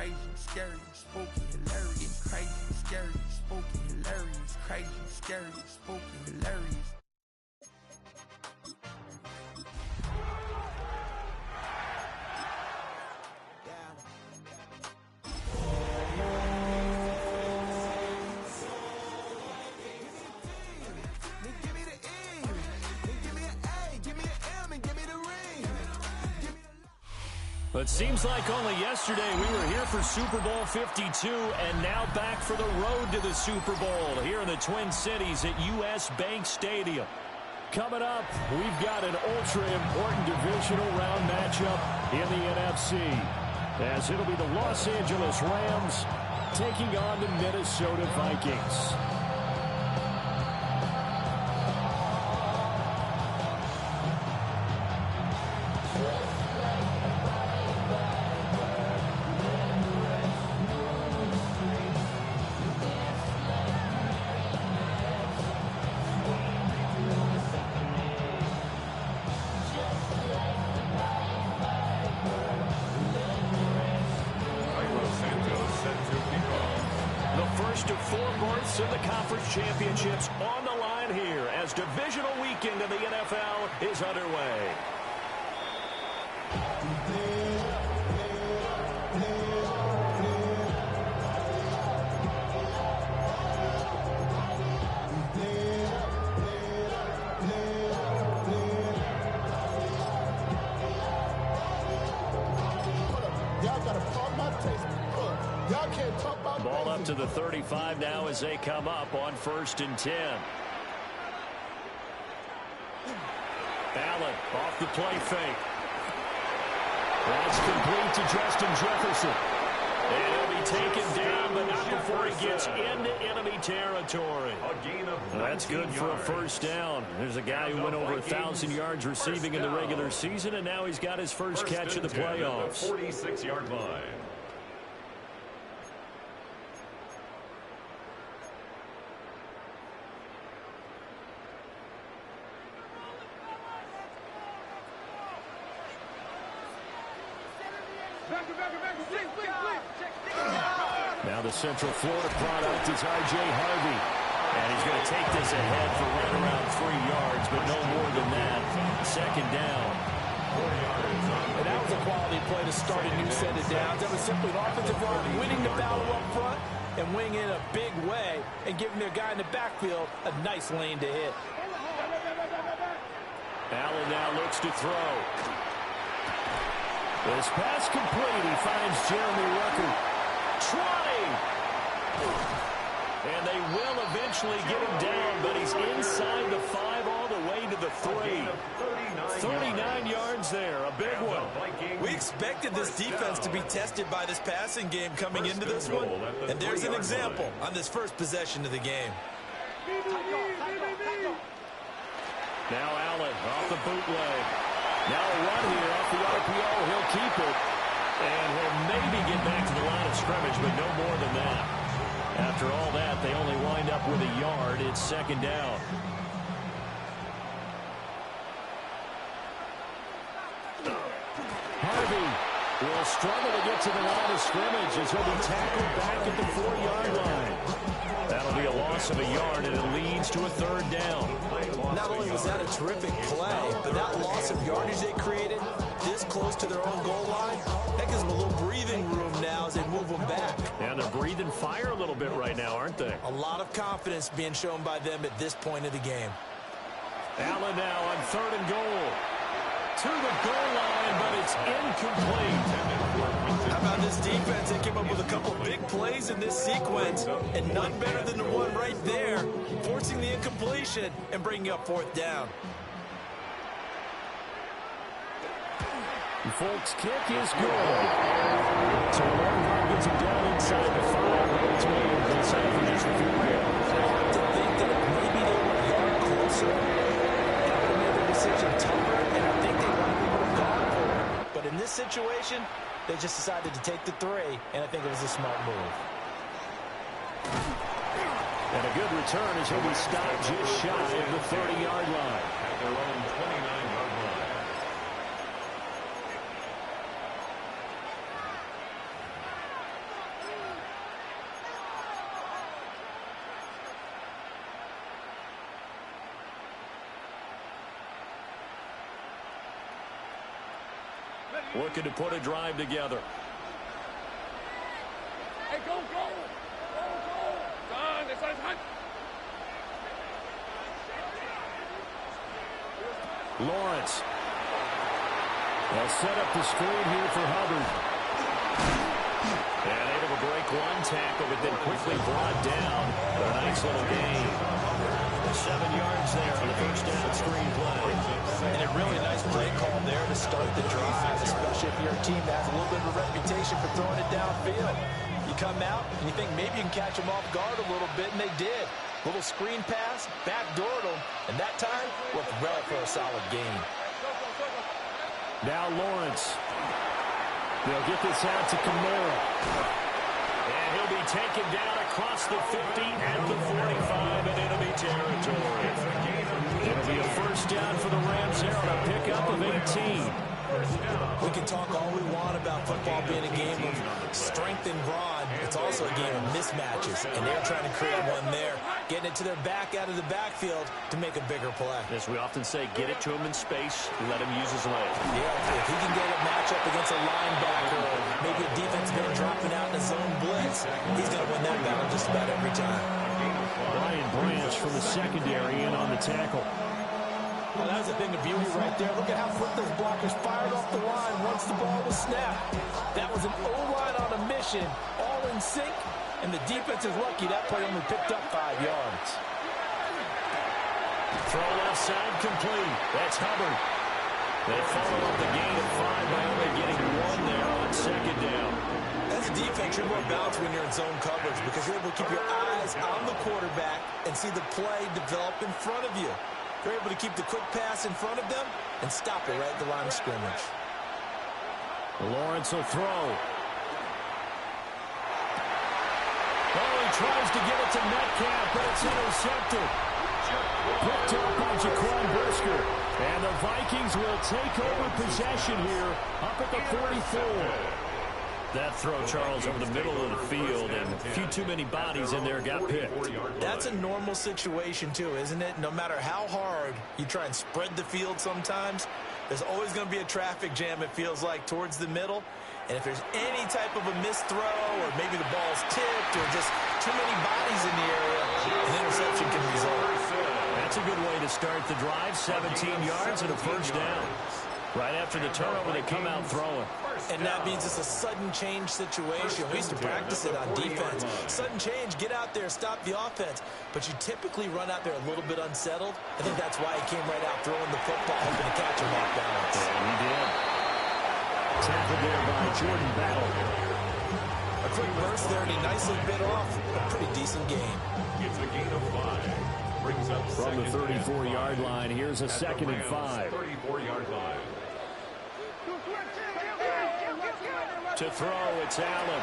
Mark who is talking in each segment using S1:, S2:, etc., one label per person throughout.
S1: crazy, scary, spooky, hilarious. Crazy, scary, spooky, hilarious. Crazy, scary, spooky, hilarious.
S2: It seems like only yesterday we were here for Super Bowl 52 and now back for the road to the Super Bowl here in the Twin Cities at US Bank Stadium. Coming up, we've got an ultra-important divisional round matchup in the NFC, as it'll be the Los Angeles Rams taking on the Minnesota Vikings. In the conference championships on the line here as divisional weekend in the NFL is underway. Ball up to the 35 now as they come up on 1st and 10. Allen off the play fake. That's complete to Justin Jefferson. And he'll be taken down, but not before he gets into enemy territory. That's good for a first down. There's a guy who went over 1,000 yards receiving in the regular season, and now he's got his first catch of the playoffs.
S3: 46-yard line.
S2: Now the Central Florida product is R.J. Harvey. And he's going to take this ahead for right around 3 yards, but no more than that. 2nd down.
S4: And that was a quality play to start a new set of downs. That was simply an offensive line winning the battle up front and winning in a big way and giving their guy in the backfield a nice lane to hit.
S2: Allen now looks to throw. This pass complete. He finds Jeremy Rucker trying. And they will eventually get him down, but he's inside the 5 all the way to the 3. 39 yards there, a big one.
S4: We expected this defense to be tested by this passing game coming into this one, and there's an example on this first possession of the game.
S2: Now Allen off the bootleg. Now a run here off the RPO. He'll keep it, and he'll maybe get back to the line of scrimmage, but no more than that. After all that, they only wind up with a yard. It's 2nd down. Harvey will struggle to get to the line of scrimmage as he'll be tackled back at the 4-yard line. That'll be a loss of a yard, and it leads to a 3rd down.
S4: Not only was that a terrific play, but that loss of yardage they created this close to their own goal line, that gives them a little breathing room now as they move them back.
S2: And they're breathing fire a little bit right now, aren't they?
S4: A lot of confidence being shown by them at this point of the game.
S2: Allen now on 3rd and goal. To the goal line, but it's incomplete.
S4: How about this defense? They came up with a couple big plays in this sequence, and none better than the one right there, forcing the incompletion and bringing up 4th down.
S2: Folks, kick is good. So Longhorn gets him down inside the 5. It's made inside for just a few yards.
S4: I have to think that maybe they were a yard closer, it would have made the decision tougher, and I think they likely would have gone for it. But in this situation, they just decided to take the 3, and I think it was a smart move.
S2: And a good return as he'll be stopped just shy of the 30-yard line.
S3: At their own 29-yard line.
S2: looking to put a drive together.
S5: Hey, go, go. Go, go. Done. It's on.
S2: Lawrence. They'll set up the screen here for Hubbard. And able to break one tackle, but then quickly brought down. A nice little gain. 7 yards there for the first down screen play.
S4: And a really nice play call there to start the drive, especially if you're a team that has a little bit of a reputation for throwing it downfield. You come out and you think maybe you can catch them off guard a little bit, and they did. Little screen pass, backdoored them, and that time looked well for a solid gain.
S2: Now Lawrence. They'll get this out to Kamara. And he'll be taken down across the 50 at the 45 in enemy territory. It'll be a first down for the Rams here on a pickup of 18.
S4: We can talk all we want about football being a game of strength and brawn. It's also a game of mismatches, and they're trying to create one there, getting it to their back out of the backfield to make a bigger play.
S2: As we often say, get it to him in space, let him use his leg.
S4: Yeah, if he can get a matchup against a linebacker, or maybe a defense been dropping out in a zone blitz, he's going to win that battle just about every time.
S2: Brian Branch from the secondary in on the tackle.
S4: Well, that was a thing of beauty right there. Look at how quick those blockers fired off the line once the ball was snapped. That was an O-line on a mission, all in sync, and the defense is lucky that play only picked up 5 yards.
S2: Throw left side complete. That's Hubbard. They follow up the gain of 5 by only getting 1 there on second down.
S4: As a defense, you're more balanced when you're in zone coverage because you're able to keep your eyes on the quarterback and see the play develop in front of you. You're able to keep the quick pass in front of them and stop it right at the line of scrimmage.
S2: Lawrence will throw. Oh, he tries to get it to Metcalf, but it's intercepted. Picked up by Jaquan Brisker. And the Vikings will take over possession here up at the 44. That throw, Charles, over the middle of the field, and a few too many bodies in there got picked.
S4: That's a normal situation, too, isn't it? No matter how hard you try and spread the field sometimes, there's always going to be a traffic jam, it feels like, towards the middle. And if there's any type of a missed throw, or maybe the ball's tipped, or just too many bodies in the area, an interception can result.
S2: That's a good way to start the drive, 17 yards and a first down. Right after the turnover, they come out throwing.
S4: And that means it's a sudden change situation. We used to practice it on defense. Sudden change, get out there, stop the offense. But you typically run out there a little bit unsettled. I think that's why he came right out throwing the football, hoping to catch him off balance.
S2: And he did. Tackled there by Jordan Battle.
S4: A quick burst there, and he nicely bit off a pretty decent game.
S3: It's a gain of 5. Brings up
S2: from the 34-yard line. Here's a second and 5.
S3: 34-yard line.
S2: To throw, it's Allen.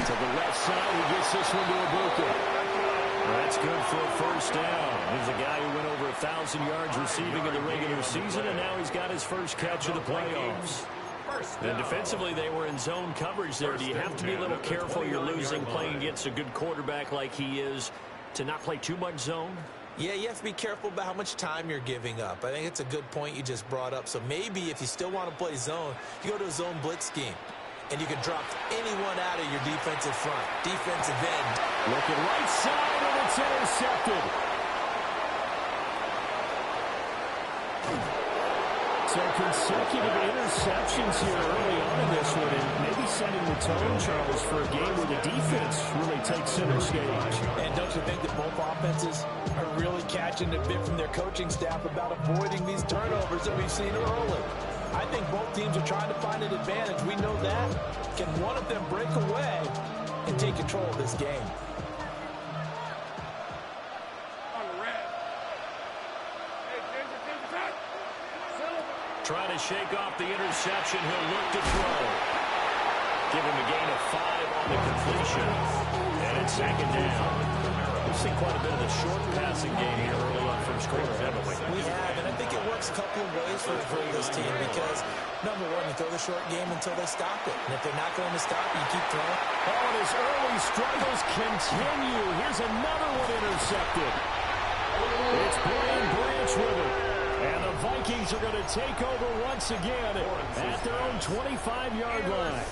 S2: To the left side, he gets this one to Ibuka. That's good for a first down. He's a guy who went over 1,000 yards receiving in the regular season, and now he's got his first catch of the playoffs. And defensively, they were in zone coverage there. Do you have to be a little careful you're losing playing against a good quarterback like he is to not play too much zone?
S4: Yeah, you have to be careful about how much time you're giving up. I think it's a good point you just brought up. So maybe if you still want to play zone, you go to a zone blitz scheme. And you can drop anyone out of your defensive front, defensive end.
S2: Looking right side, and it's intercepted. So consecutive interceptions here early on in this one, and maybe setting the tone, Charles, for a game where the defense really takes center stage.
S4: And don't you think that both offenses are really catching a bit from their coaching staff about avoiding these turnovers that we've seen early? I think both teams are trying to find an advantage. We know that. Can one of them break away and take control of this game?
S2: Trying to shake off the interception. He'll look to throw. Give him a gain of 5 on the completion. And it's second down. We've seen quite a bit of the short passing game here early on first quarter, haven't we?
S4: We have, and I think it works a couple of ways for this team because, number one, you throw the short game until they stop it. And if they're not going to stop it, you keep throwing.
S2: Oh, and his early struggles continue. Here's another one intercepted. It's Brian Branch with it. And the Vikings are going to take over once again at their own 25-yard line.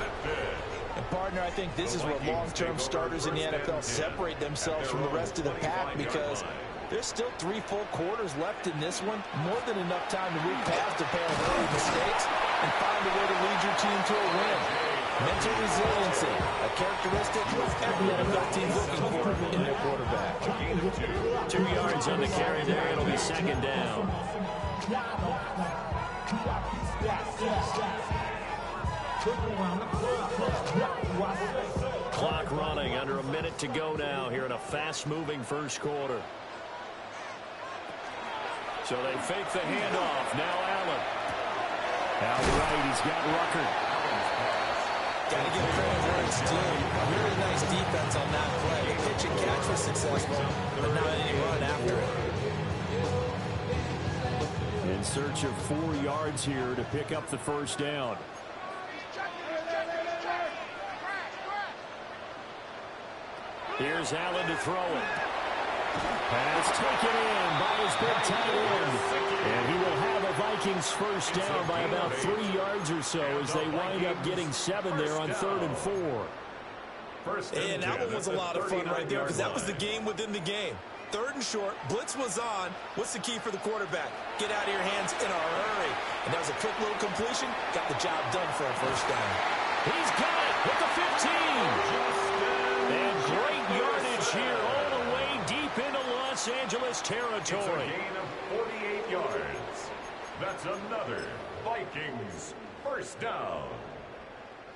S4: And partner, I think this is where long-term starters in the NFL separate themselves from the rest of the pack, because there's still 3 full quarters left in this one. More than enough time to move past a pair of early mistakes and find a way to lead your team to a win. Mental resiliency, a characteristic every NFL team looking for in their quarterback.
S2: 2 yards on the carry there. It'll be second down. Clock running, under a minute to go now here in a fast-moving first quarter. So they fake the handoff. Now Allen. Out right, he's got Rucker.
S4: Got to give credit where it's due. Really nice defense on that play. The pitch and catch was successful, but not any run after it.
S2: In search of 4 yards here to pick up the first down. Here's Allen to throw it. Pass taken in by his big tight end. And he will have a Vikings first down by about 3 yards or so as they wind up getting 7 there on 3rd and 4.
S4: And that one was a lot of fun right there, because that was the game within the game. 3rd and short, blitz was on. What's the key for the quarterback? Get out of your hands in a hurry. And that was a quick little completion. Got the job done for a first down.
S2: He's got it with the 15. And great yardage here all the way deep into Los Angeles territory.
S3: It's a gain of 48 yards. That's another Vikings first down.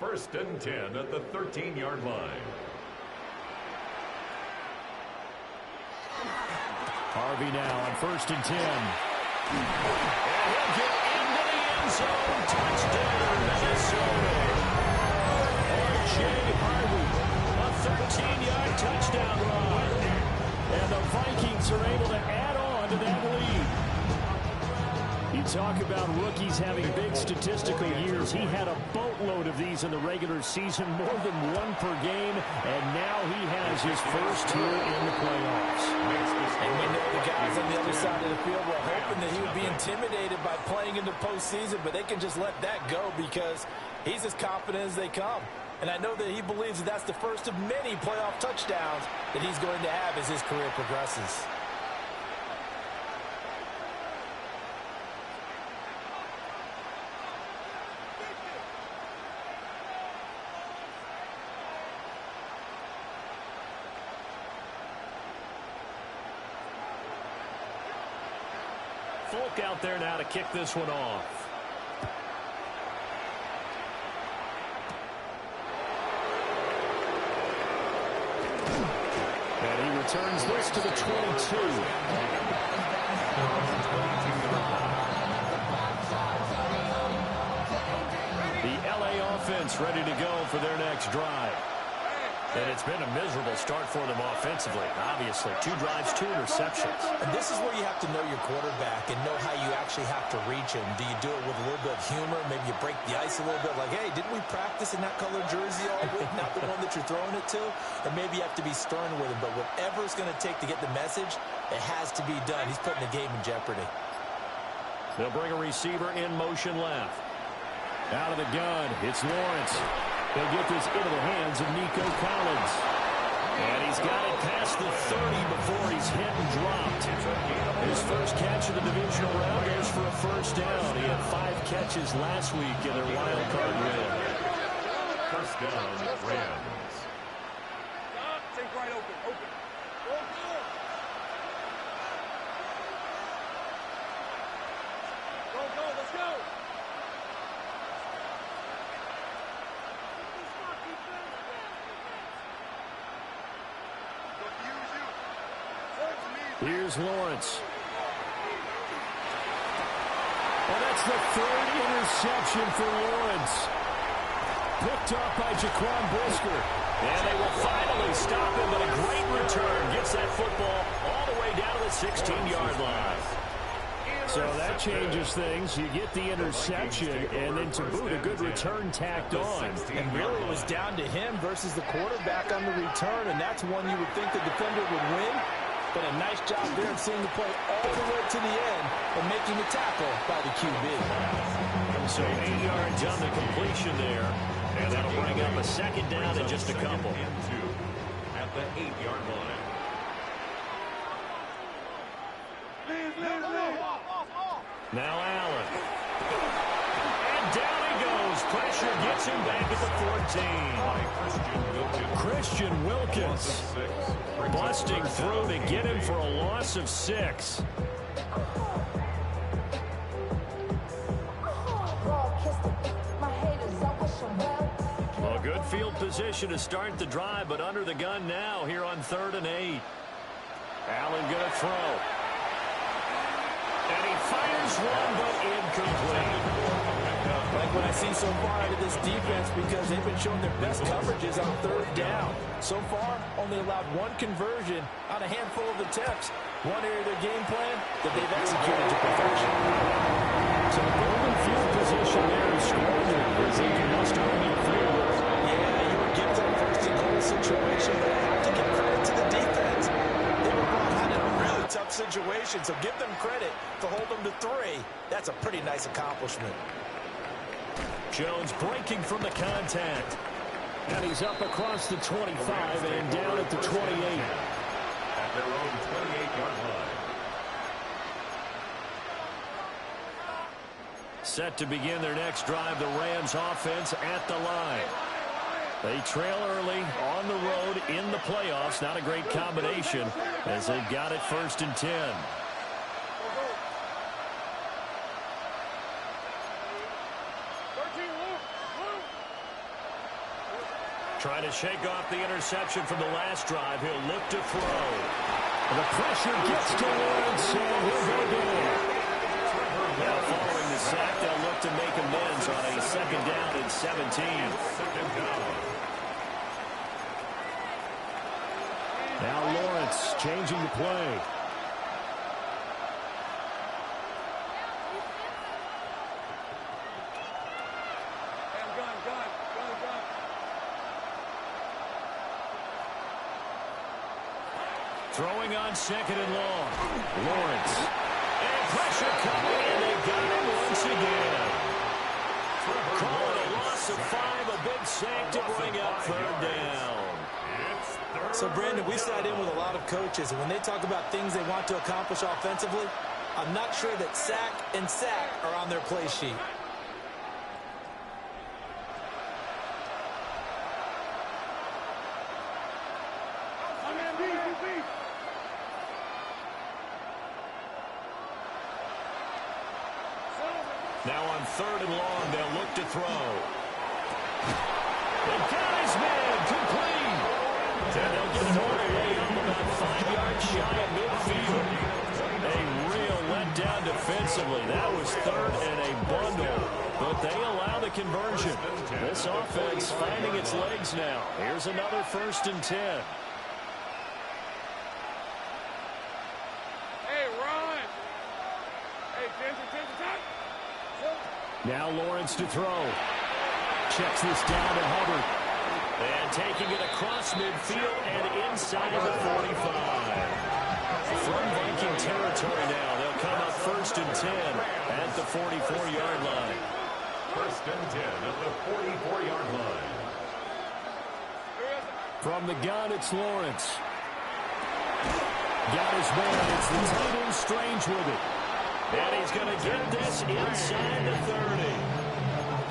S3: 1st and 10 at the 13-yard line.
S2: Harvey now on 1st and 10. And he'll get into the end zone. Touchdown, Minnesota. R.J. Harvey, a 13-yard touchdown run. And the Vikings are able to add on to that lead. You talk about rookies having big statistical years. He had a boatload of these in the regular season, more than 1 per game, and now he has his first here in the playoffs.
S4: And we know the guys on the other side of the field were hoping that he would be intimidated by playing in the postseason, but they can just let that go because he's as confident as they come. And I know that he believes that that's the first of many playoff touchdowns that he's going to have as his career progresses.
S2: Folk out there now to kick this one off. And he returns this to the 22. The LA offense ready to go for their next drive. And it's been a miserable start for them offensively, obviously. 2 drives, 2 interceptions.
S4: And this is where you have to know your quarterback and know how you actually have to reach him. Do you do it with a little bit of humor? Maybe you break the ice a little bit, like, hey, didn't we practice in that colored jersey all week, not the one that you're throwing it to? Or maybe you have to be stern with him. But whatever it's going to take to get the message, it has to be done. He's putting the game in jeopardy.
S2: They'll bring a receiver in motion left. Out of the gun, it's Lawrence. They'll get this into the hands of Nico Collins. And he's got it past the 30 before he's hit and dropped. His first catch of the divisional round goes for a first down. He had 5 catches last week in their wild card win.
S3: First down, Rams.
S5: Take right open. Open. Go, go. Go, go. Let's go.
S2: Here's Lawrence. Well, that's the 3rd interception for Lawrence. Picked up by Jaquan Brisker. And they will finally stop him, but a great return. Gets that football all the way down to the 16-yard line. So that changes things. You get the interception, and then to boot, a good return tacked on.
S4: And really it was down to him versus the quarterback on the return, and that's one you would think the defender would win. But a nice job there of seeing the play all the way to the end and making the tackle by the QB.
S2: So 8 yards on the completion there. And that'll bring up a second down in just a couple.
S3: At the 8-yard line.
S2: Now Allen. And down he goes. Pressure gets him back at the 14. Christian Wilkins busting through to get him for a loss of 6. Well, good field position to start the drive, but under the gun now here on 3rd and 8. Allen going to throw. And he fires one, but incomplete.
S4: Like what I see so far out of this defense, because they've been showing their best coverages on 3rd down. So far, only allowed 1 conversion on a handful of attempts. One area of their game plan that they've executed to perfection.
S2: So the golden field position there is scored as they can must own their field.
S4: Yeah, you would give them 1st and goal situation, but I have to give credit to the defense. They were brought out in a really tough situation, so give them credit for holding them to 3. That's a pretty nice accomplishment.
S2: Jones breaking from the contact. And he's up across the 25 and down at the 28.
S3: At their own 28-yard line.
S2: Set to begin their next drive, the Rams offense at the line. They trail early on the road in the playoffs. Not a great combination as they've got it 1st and 10. Trying to shake off the interception from the last drive. He'll look to throw. The pressure gets to Lawrence, and he'll go down. Now following the sack, they'll look to make amends on a 2nd down and 17. Now Lawrence changing the play. Throwing on 2nd and long. Lawrence. And pressure coming, and they got him once again. Call it a loss of 5, a big sack to bring up 3rd down.
S4: So, Brandon, we sat in with a lot of coaches, and when they talk about things they want to accomplish offensively, I'm not sure that sack and sack are on their play sheet.
S2: Now on 3rd and long, they'll look to throw. They got his man complete. And they'll get him all the way up about 5 yards shy of midfield. A real letdown defensively. That was 3rd and a bundle. But they allow the conversion. This offense finding its legs now. Here's another 1st and 10.
S5: Hey, Ron. Hey, attention.
S2: Now Lawrence to throw. Checks this down to Hubbard. And taking it across midfield and inside the 45. From Viking territory now, they'll come up 1st and 10 at the 44-yard line.
S3: 1st and 10 at the 44-yard line.
S2: From the gun, it's Lawrence. Got his man. It's the tight end Strange with it. And he's going to get this inside the 30.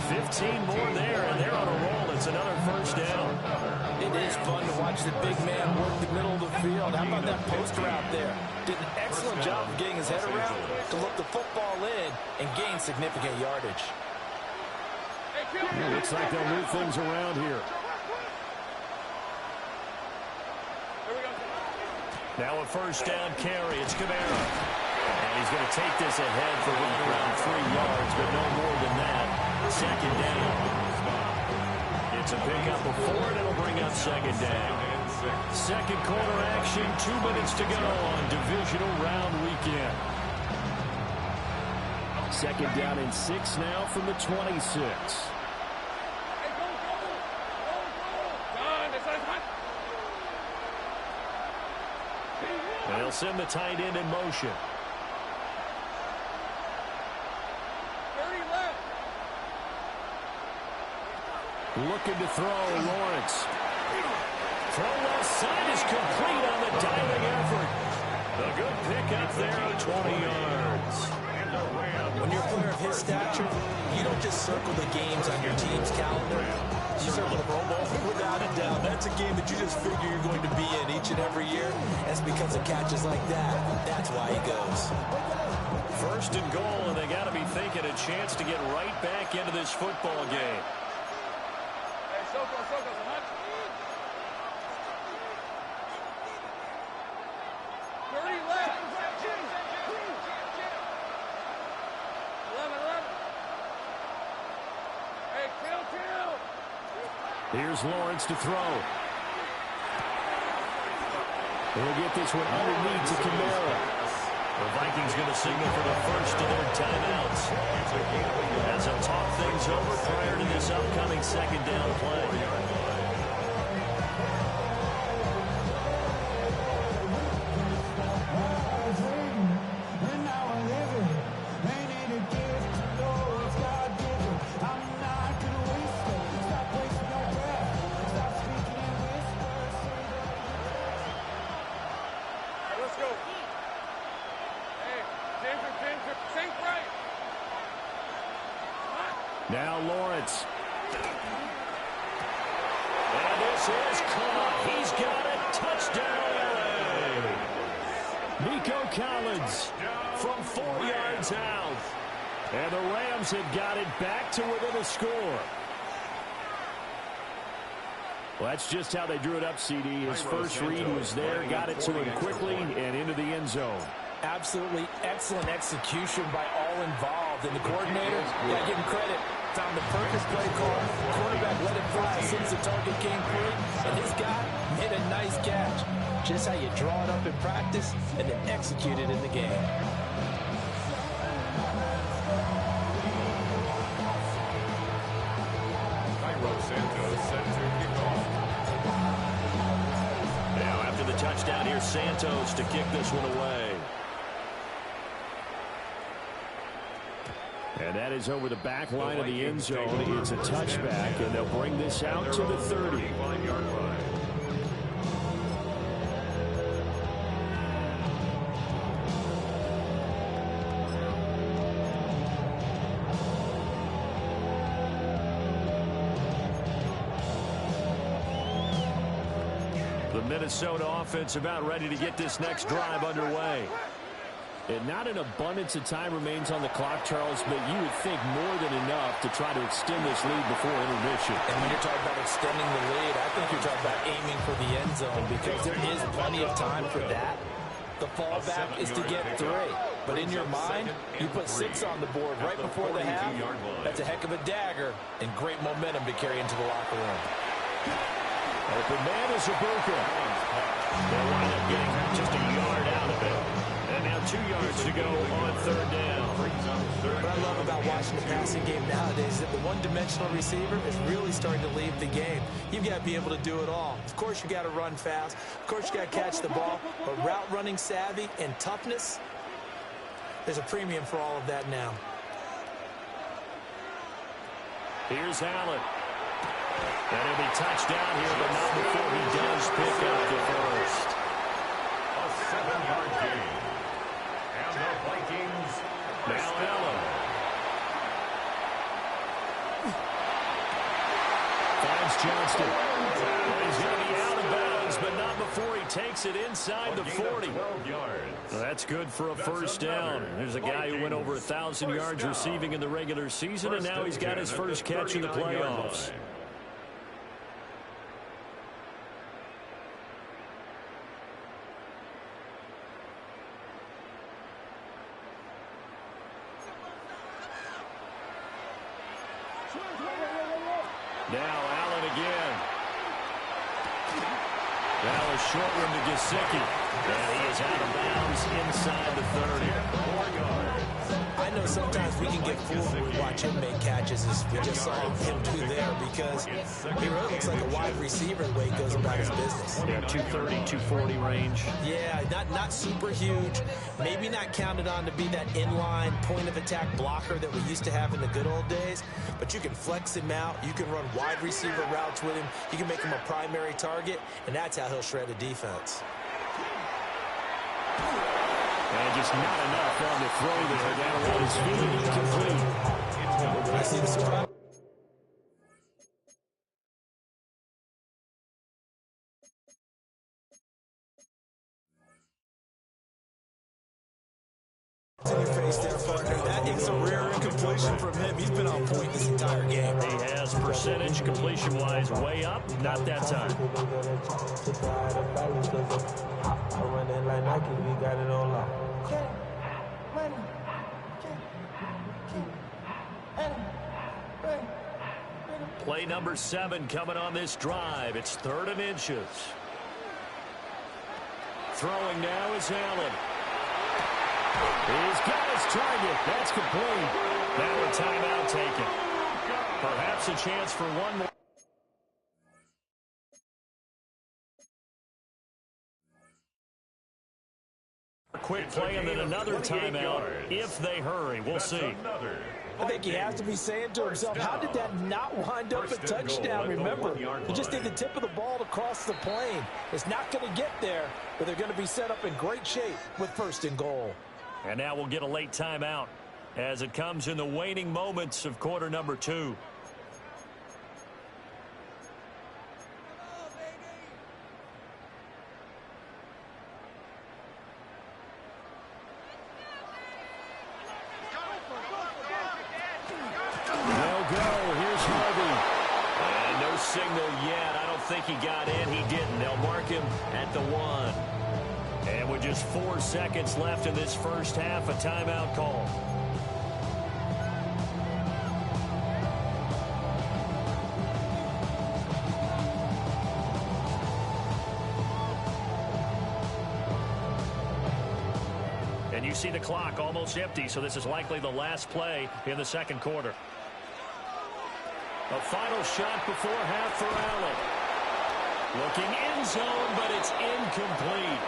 S2: 15 more there, and they're on a roll. It's another 1st down.
S4: It is fun to watch the big man work the middle of the field. How about that post route there? Did an excellent job of getting his head around to look the football in and gain significant yardage.
S2: Yeah, looks like they'll move things around here. Now a 1st down carry. It's Kamara. And he's going to take this ahead for right around 3 yards, but no more than that. 2nd down. It's a pickup of 4, and it'll bring up 2nd down. 2nd quarter action, 2 minutes to go on divisional round weekend. 2nd down and 6 now from the 26. And They'll send the tight end in motion.
S5: 30 left.
S2: Looking to throw, Lawrence. Throw left side is complete on the diving effort. A good pickup there of 20 yards.
S4: When you're a player of his stature, you don't just circle the games on your team's calendar. You circle the Pro Bowl without a doubt. That's a game that you just figure you're going to be in each and every year. That's because of catches like that. That's why he goes.
S2: First and goal, and they got to be thinking a chance to get right back into this football game.
S5: Hey, Soko, hunt. 30 left. 11. Hey, kill.
S2: Here's Lawrence to throw. They'll get this one underneath to Kamara. The Vikings going to signal for the first of their timeouts as they'll talk things over prior to this upcoming second down play.
S5: Let's go. Hey, Ginger, sink right.
S2: Now Lawrence. And this is caught. He's got a touchdown. Nico Collins from 4 yards out. And the Rams have got it back to within a score. Well, that's just how they drew it up, CD. His first read was there, got it to him quickly, and into the end zone.
S4: Absolutely excellent execution by all involved. And the coordinator, got to give him credit, found the perfect play call. Quarterback let it fly as soon as the target came through. And this guy made a nice catch. Just how you draw it up in practice and then execute it in the game.
S2: Now after the touchdown, here's Santos to kick this one away. And that is over the back line of the end zone. It's a touchback, and they'll bring this out to the 30. The Minnesota offense about ready to get this next drive underway. And not an abundance of time remains on the clock, Charles, but you would think more than enough to try to extend this lead before intermission.
S4: And when you're talking about extending the lead, I think you're talking about aiming for the end zone because there is plenty of time for that. The fallback is to get 3. But in your mind, you put 6 on the board right before the half. That's a heck of a dagger and great momentum to carry into the locker room.
S2: Open man is Ibuka. They'll wind up getting just a yard out of it. And now 2 yards to go on third down.
S4: What I love about watching the passing game nowadays is that the one-dimensional receiver is really starting to leave the game. You've got to be able to do it all. Of course, you got to run fast. Of course, you got to catch the ball. But route running savvy and toughness, there's a premium for all of that now.
S2: Here's Allen. And he'll be touched down here, but not before he does pick up the first.
S3: A 7-yard gain. And the Vikings
S2: now Allen. Finds Johnston. He's going to be out of bounds, but not before he takes it inside the 40.
S3: 12 yards.
S2: Well, that's good for a first down. There's a guy who went over 1,000 yards receiving in the regular season, and now he's got his first catch in the playoffs. Now Allen again. Now a short one to Gesicki. And he is out of bounds inside the 30. 4 yards.
S4: I know sometimes we can get fooled when we watch him make catches as we just saw him do there because he really looks like a wide receiver the way he goes about his business.
S2: Yeah, 230, 240 range.
S4: Yeah, not super huge. Maybe not counted on to be that inline point-of-attack blocker that we used to have in the good old days, but you can flex him out. You can run wide receiver routes with him. You can make him a primary target, and that's how he'll shred a defense.
S2: And just not enough on the throw there. Down on his feet, incomplete.
S4: I see the surprise. In your face there, partner. That is a rare incompletion from him. He's been on point this entire game.
S2: He has percentage completion-wise way up. Not that time. Play number 7 coming on this drive. It's 3rd and inches. Throwing now is Allen. He's got his target. That's complete. Now a timeout taken. Perhaps a chance for one more. Quick play and then another timeout if they hurry. We'll see.
S4: I think he has to be saying to himself, how did that not wind up a touchdown? Remember, you just need the tip of the ball to cross the plane. It's not going to get there, but they're going to be set up in great shape with 1st and goal.
S2: And now we'll get a late timeout as it comes in the waning moments of quarter number 2. Signal yet. I don't think he got in. He didn't. They'll mark him at the 1. And with just 4 seconds left in this first half, a timeout call. And you see the clock almost empty, so this is likely the last play in the second quarter. A final shot before half for Allen. Looking end zone, but it's incomplete.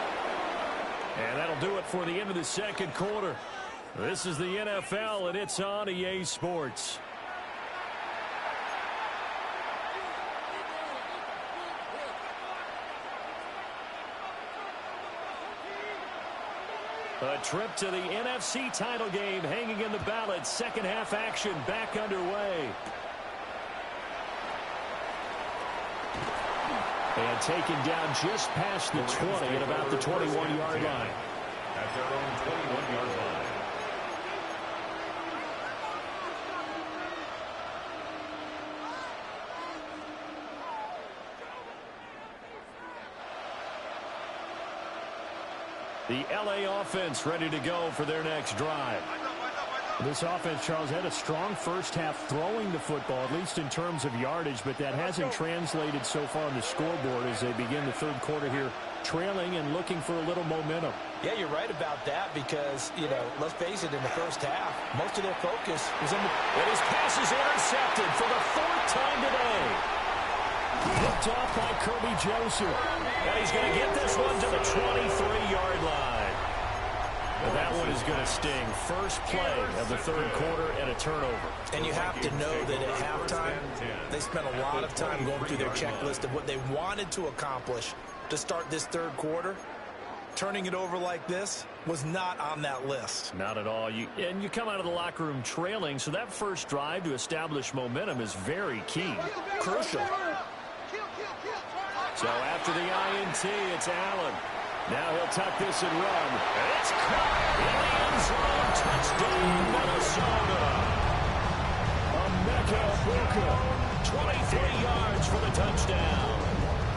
S2: And that'll do it for the end of the second quarter. This is the NFL, and it's on EA Sports. A trip to the NFC title game hanging in the balance. Second half action back underway. And taken down just past the 20 at about the 21-yard line.
S3: At their own 21-yard line.
S2: The LA offense ready to go for their next drive.
S6: This offense, Charles, had a strong first half throwing the football, at least in terms of yardage, but that hasn't translated so far on the scoreboard as they begin the third quarter here, trailing and looking for a little momentum.
S4: Yeah, you're right about that because, you know, let's face it, in the first half, most of their focus was on the...
S2: And his pass is intercepted for the 4th time today. Picked off by Kirby Joseph. And he's going to get this one to the 23-yard line. Well, that one is going to sting. First play of the third quarter and a turnover.
S4: And you have to know that at halftime, they spent a lot of time going through their checklist of what they wanted to accomplish to start this third quarter. Turning it over like this was not on that list.
S2: Not at all. You come out of the locker room trailing, so that first drive to establish momentum is very key.
S4: Crucial.
S2: So after the INT, it's Allen. Now he'll tuck this and run. It's caught in the end zone. Touchdown, Minnesota. Emeka Egbuka, 23 yards for the touchdown.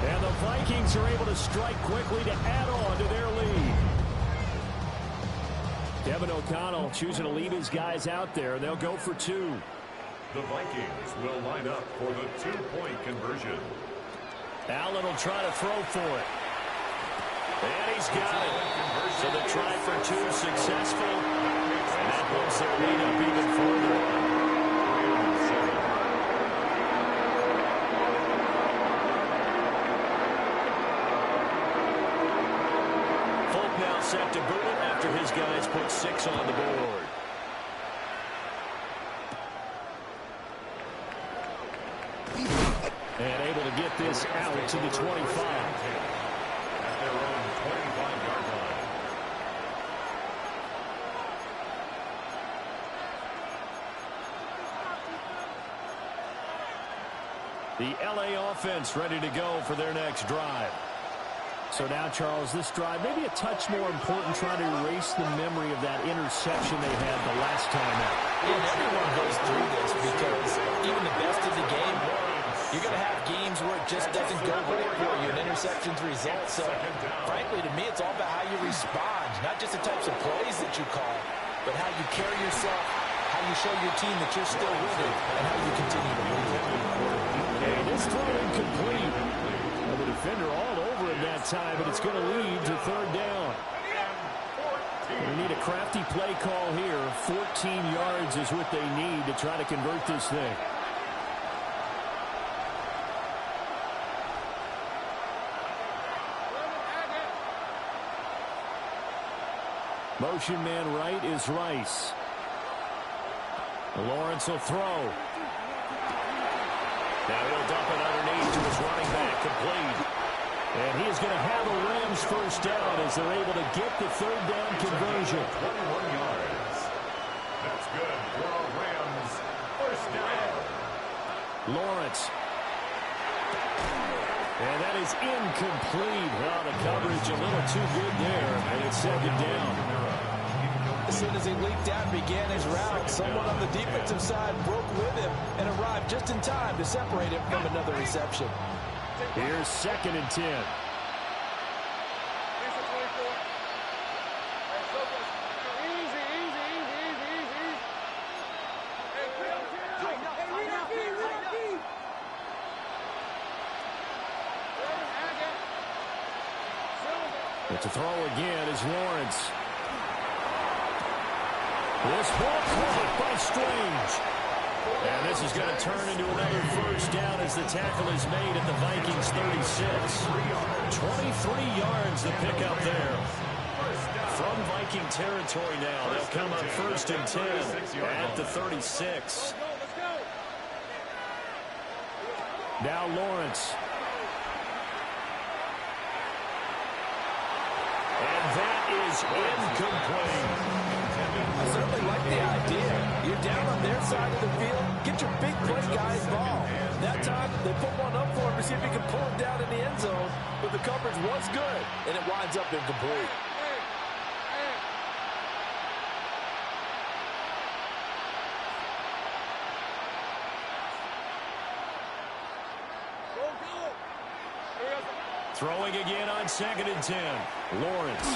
S2: And the Vikings are able to strike quickly to add on to their lead. Devin O'Connell choosing to leave his guys out there. They'll go for 2.
S3: The Vikings will line up for the 2-point conversion.
S2: Allen will try to throw for it. And he's got it. So the try for 2 successful. That moves their lead up even further. Folk now set to boot it after his guys put 6 on the board. And able to get this out to the 25.
S3: At their own 25-yard line.
S2: The LA offense ready to go for their next drive.
S6: So now, Charles, this drive maybe a touch more important, trying to erase the memory of that interception they had the last time out.
S4: And everyone goes through this because even the best of the game, you're going to have games where it just doesn't go right for you, and interceptions result. So, frankly, to me, it's all about how you respond, not just the types of plays that you call, but how you carry yourself, how you show your team that you're still with it, and how you continue to lead it.
S2: And this throw incomplete. Well, the defender all over him that time, but it's going to lead to third down. We need a crafty play call here. 14 yards is what they need to try to convert this thing. Motion man right is Rice. Lawrence will throw. Now he'll dump it underneath to his running back, complete. And he is going to have a Rams first down as they're able to get the third down conversion.
S3: 21 yards. That's good for a Rams first down.
S2: Lawrence. And that is incomplete. Well, the coverage a little too good there, and it's second down.
S4: As soon as he leaked out and began his route, someone on the defensive side broke with him and arrived just in time to separate him from another reception.
S2: Here's 2nd and 10. But to throw again is Lawrence. This ball caught by Strange. And this is going to turn into another first down as the tackle is made at the Vikings 36. 23 yards to pick up there. From Viking territory now, they'll come up 1st and 10 at the 36. Now Lawrence. And that is incomplete.
S4: I certainly like the idea. You're down on their side of the field. Get your big play guy involved. That time, they put one up for him to see if he can pull him down in the end zone. But the coverage was good, and it winds up incomplete.
S2: Throwing again on 2nd and 10. Lawrence.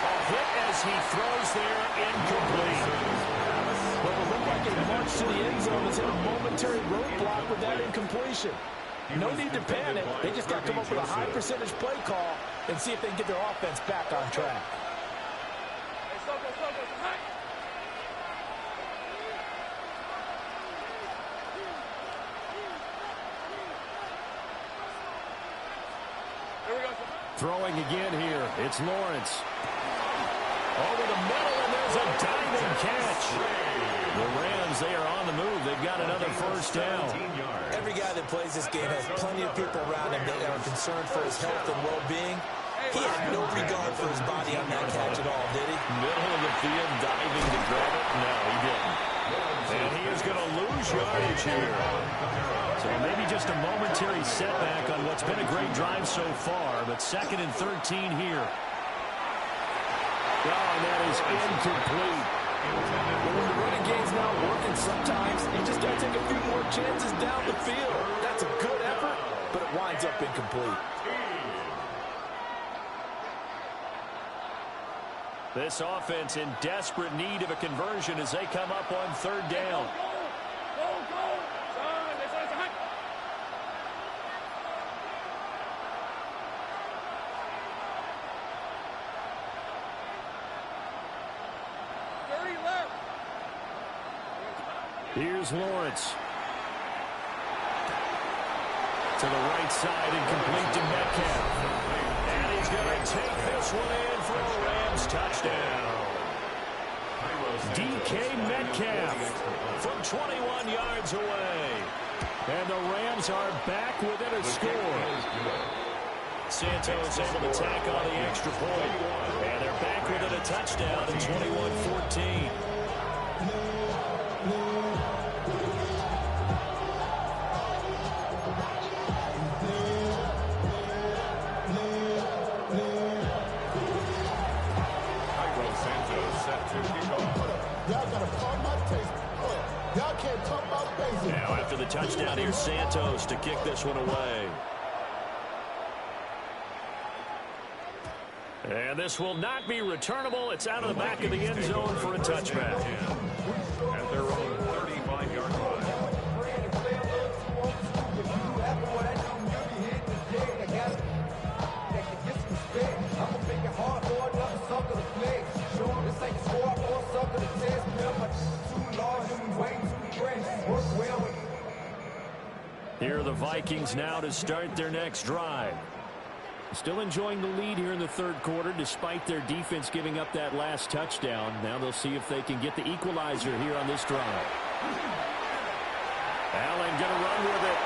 S2: A hit as he throws there, incomplete.
S4: Well, it looked like it marched to the end zone as hit a momentary roadblock with that incompletion. No need to panic. They just got to come up with a high percentage play call and see if they can get their offense back on track.
S2: Throwing again here. It's Lawrence. Over the middle, and there's a diving catch. The Rams, they are on the move. They've got another first down.
S4: Every guy that plays this game has plenty of people around him that are concerned for his health and well-being. He had no regard for his body on that catch at all, did he?
S2: Middle of the field, diving to grab it. No, he didn't. And he is going to lose yardage here. So maybe just a momentary setback on what's been a great drive so far, but 2nd and 13 here. Oh, and that is incomplete.
S4: But when the running game's not working, sometimes you just got to take a few more chances down the field. That's a good effort, but it winds up incomplete.
S2: This offense in desperate need of a conversion as they come up on 3rd down.
S6: Here's Lawrence. To the right side and complete to Metcalf. And he's going to take this one in for a Rams touchdown. DK Metcalf from 21 yards away. And the Rams are back within a score. Santos able to tack on the extra point. And they're back within a touchdown at 21-14. Now after the touchdown, here's Santos to kick this one away. And this will not be returnable. It's out of the back of the end zone for a touchback.
S3: At their own 35-yard line.
S6: Here are the Vikings now to start their next drive. Still enjoying the lead here in the third quarter despite their defense giving up that last touchdown. Now they'll see if they can get the equalizer here on this drive. Allen going to run with it.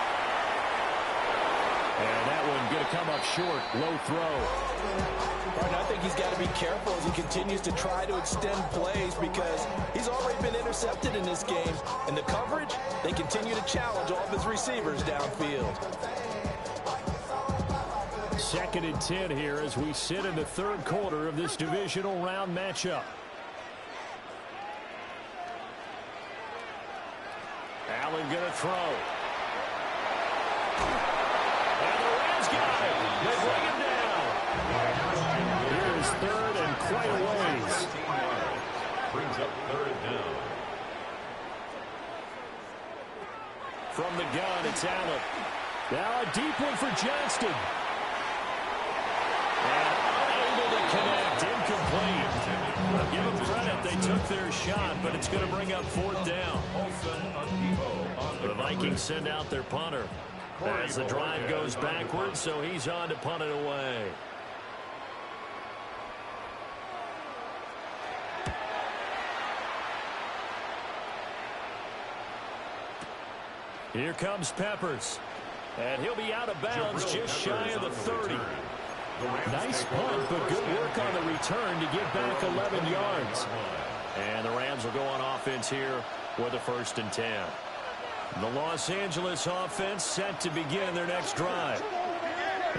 S6: And that one going to come up short. Low throw.
S4: Right, I think he's got to be careful as he continues to try to extend plays because he's already been intercepted in this game. And the coverage, they continue to challenge all of his receivers downfield.
S6: 2nd and 10 here as we sit in the third quarter of this divisional round matchup. Allen going to throw. And the Rams got it. They bring him down. Here is third and quite a ways.
S3: Brings up third down.
S6: From the gun, it's Allen. Now a deep one for Johnston. And unable to connect, incomplete. Give them credit, they took their shot, but it's going to bring up 4th down. The Vikings send out their punter as the drive goes backwards, so he's on to punt it away. Here comes Peppers. And he'll be out of bounds just shy of the 30. Nice punt, but good work on the return to get back 11 yards. And the Rams will go on offense here with a 1st and 10. The Los Angeles offense set to begin their next drive.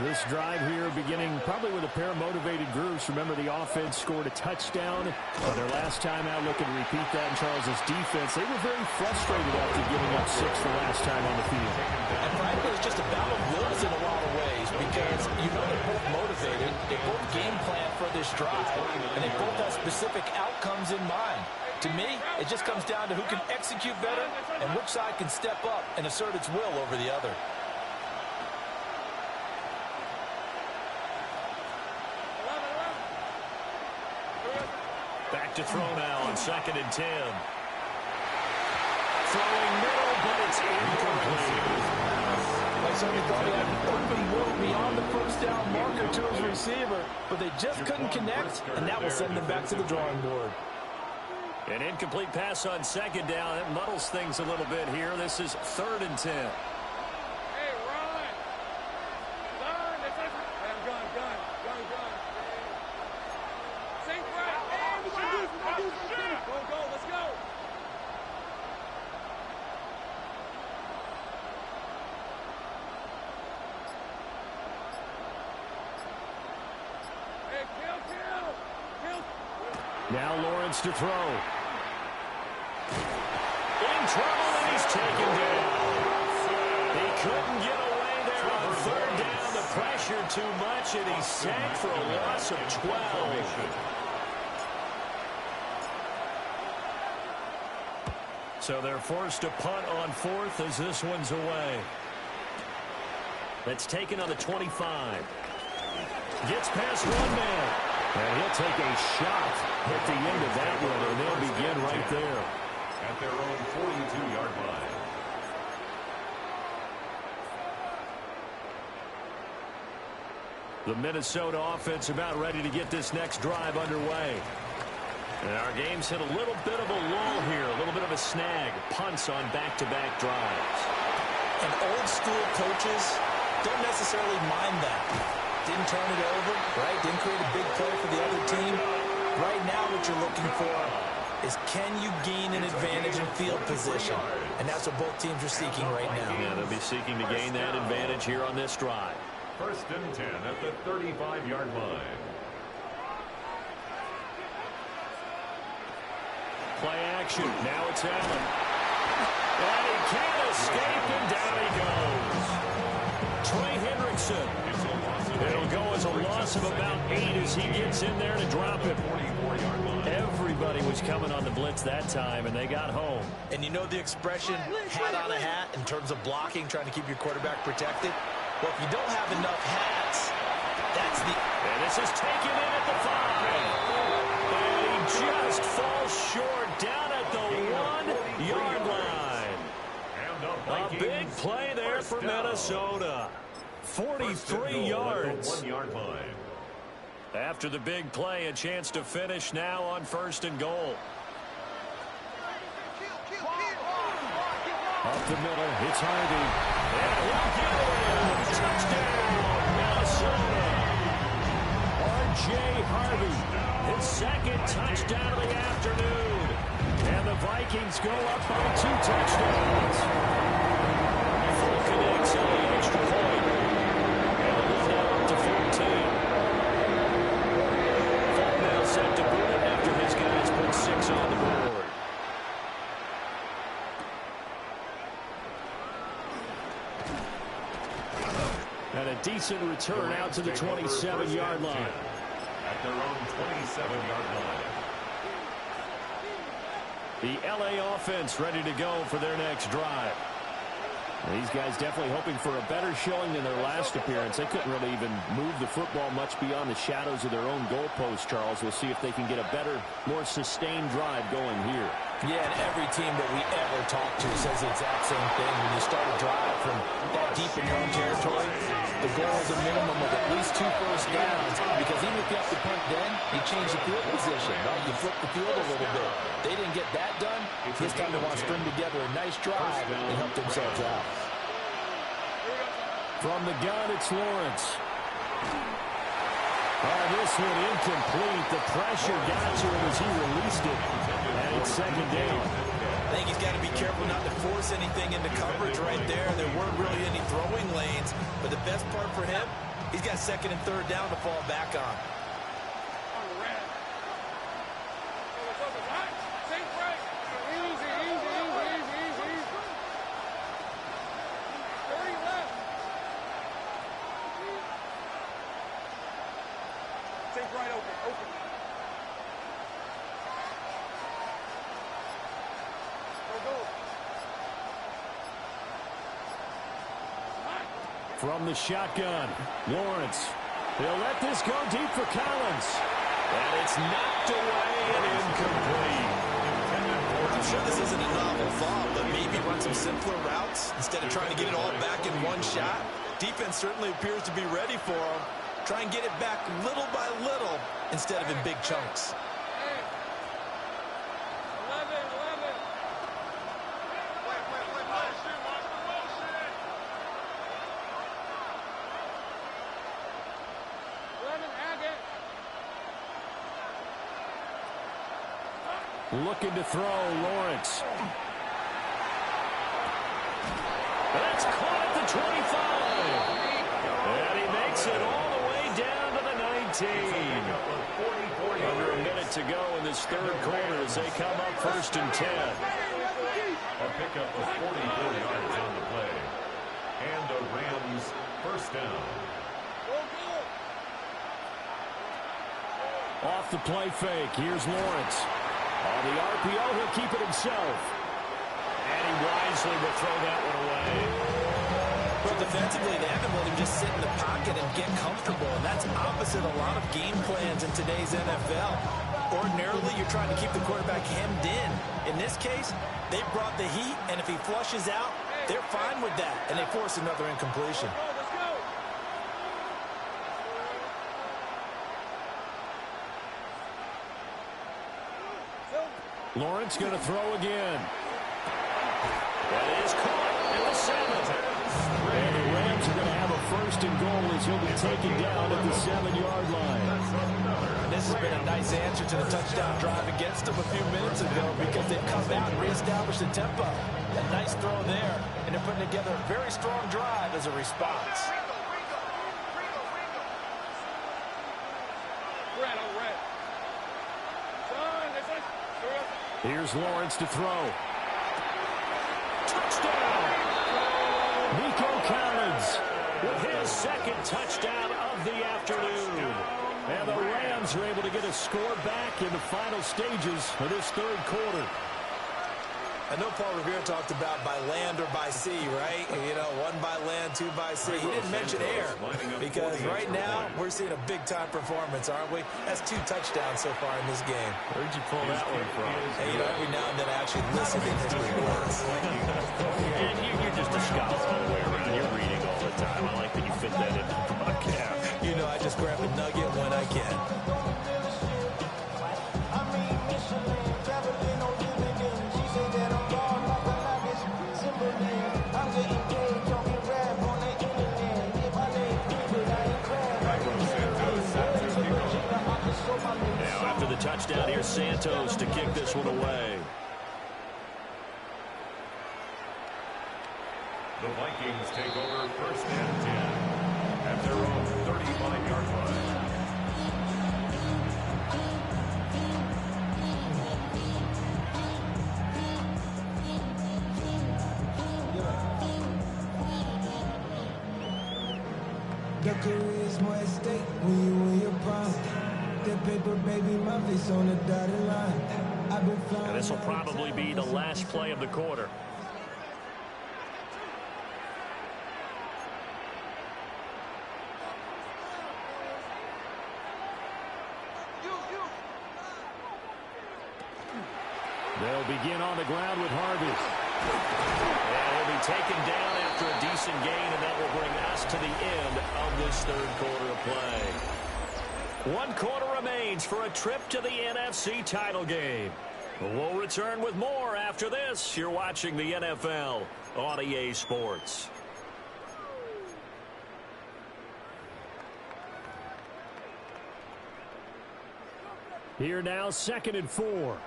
S6: This drive here beginning probably with a pair of motivated groups. Remember, the offense scored a touchdown on their last time out. Looking to repeat that in Charles's defense. They were very frustrated after giving up 6 the last time on the field.
S4: And frankly, it's just a battle of wills in a lot of ways because you know they're both motivated. They both game plan for this drive, and they both have specific outcomes in mind. To me, it just comes down to who can execute better and which side can step up and assert its will over the other.
S6: Back to throw now on 2nd and 10. Throwing middle, but it's incomplete.
S4: Somebody thought he had an open move beyond the first down marker to his receiver, but they just couldn't connect, and that will send them back to the drawing board.
S6: An incomplete pass on 2nd down. It muddles things a little bit here. This is 3rd and 10.
S5: Hey, run! Run! I'm gun. Sink right! Hey, we can do this! Go, let's go! Hey, kill!
S6: Now Lawrence to throw. In trouble, and he's taken down. He couldn't get away there on 3rd down. The pressure too much, and he's sacked for a loss of 12. So they're forced to punt on 4th as this one's away. That's taken on the 25. Gets past one man. And he'll take a shot at the end of that one, and they'll begin right there.
S3: at their own 42-yard line.
S2: The Minnesota offense about ready to get this next drive underway. And our game's hit a little bit of a lull here, a little bit of a snag. Punts on back-to-back drives.
S4: And old-school coaches don't necessarily mind that. Didn't turn it over, right? Didn't create a big play for the other team. Right now what you're looking for is can you gain an advantage in field position? And that's what both teams are seeking right now.
S2: Yeah, they'll be seeking to gain that advantage here on this drive.
S3: 1st and 10 at the 35-yard line.
S2: Play action. Now it's Allen. And he can't escape, and down he goes. Trey Hendrickson. It'll go as a loss of about 8 as he gets in there to drop it. Everybody was coming on the blitz that time, and they got home.
S4: And you know the expression, hat on a hat, in terms of blocking, trying to keep your quarterback protected? Well, if you don't have enough hats, that's the...
S2: And this is taken in at the 5. And he just falls short down at the 1-yard line. A big play there for Minnesota. 43 yards.
S3: 1-yard line.
S2: After the big play, a chance to finish now on 1st and goal. Up the middle, it's Harvey. And he'll get it. Touchdown, Minnesota. R.J. Harvey, his 2nd touchdown of the afternoon. And the Vikings go up by 2 touchdowns. Full connects on the extra point. And the lead now up to 14. Full now set to boot it after his guys put 6 on the board. And a decent return out to the 27-yard line.
S3: At their own 27-yard line.
S2: The L.A. offense ready to go for their next drive. These guys definitely hoping for a better showing than their last appearance. They couldn't really even move the football much beyond the shadows of their own goalpost, Charles. We'll see if they can get a better, more sustained drive going here.
S4: Yeah, and every team that we ever talk to says the exact same thing. When you start a drive from that deep in your own territory, the goal is a minimum of at least 2 first downs, because even if you have to punt then, you change the field position, right? You flip the field a little bit. They didn't get that done. This time they want to string together a nice drive and help themselves out.
S2: From the gun, it's Lawrence. This one incomplete. The pressure got to him as he released it. And it's 2nd down.
S4: I think he's got to be careful not to force anything into coverage right there. There weren't really any throwing lanes. But the best part for him, he's got 2nd and 3rd down to fall back on.
S2: From the shotgun, Lawrence. He'll let this go deep for Collins. And it's knocked away and incomplete.
S4: I'm sure this isn't a novel thought, but maybe run some simpler routes instead of trying to get it all back in one shot. Defense certainly appears to be ready for him. Try and get it back little by little instead of in big chunks.
S2: Looking to throw, Lawrence. That's caught at the 25. And he makes it all the way down to the 19. Under a minute to go in this 3rd quarter as they come up 1st and 10.
S3: A pickup of 44 yards on the play. And the Rams 1st down.
S2: Off the play fake, here's Lawrence. On the RPO, he'll keep it himself. And he wisely will throw that one away.
S4: But defensively, they haven't let him just sit in the pocket and get comfortable. And that's opposite a lot of game plans in today's NFL. Ordinarily, you're trying to keep the quarterback hemmed in. In this case, they brought the heat, and if he flushes out, they're fine with that, and they force another incompletion.
S6: Lawrence going to throw again. That is caught at the 7th. And the Rams are going to have a 1st and goal as he'll be taken down at the 7-yard line.
S4: This has been a nice answer to the touchdown drive against them a few minutes ago because they've come out and reestablished the tempo. A nice throw there, and they're putting together a very strong drive as a response.
S6: Here's Lawrence to throw. Touchdown! Nico Collins with his 2nd touchdown of the afternoon. And the Rams are able to get a score back in the final stages of this 3rd quarter.
S4: I know Paul Revere talked about by land or by sea, right? You know, 1 by land, 2 by sea. He didn't mention air because right now we're seeing a big-time performance, aren't we? That's 2 touchdowns so far in this game.
S6: Where'd you pull that one from?
S4: Hey, you know, every now and then I actually listen to his reports.
S6: And you're just a scholar all the way around. You're reading all the time. I like that you fit that in the broadcast.
S4: You know, I just grab a nugget when I can.
S6: Now after the touchdown, here's Santos to kick this one away.
S3: The Vikings take over 1st and 10 at their own 35-yard line.
S7: The career is more at stake when you in your prime. That paper, baby, my face on the dotted line. I've been flying.
S6: And this will probably be the last play of the quarter. They'll begin on the ground with Harvey. And he'll be taken down after a decent gain, and that will bring us to the end of this 3rd quarter of play. 1 quarter remains for a trip to the NFC title game. We'll return with more after this. You're watching the NFL on EA Sports. Here now, 2nd and 4.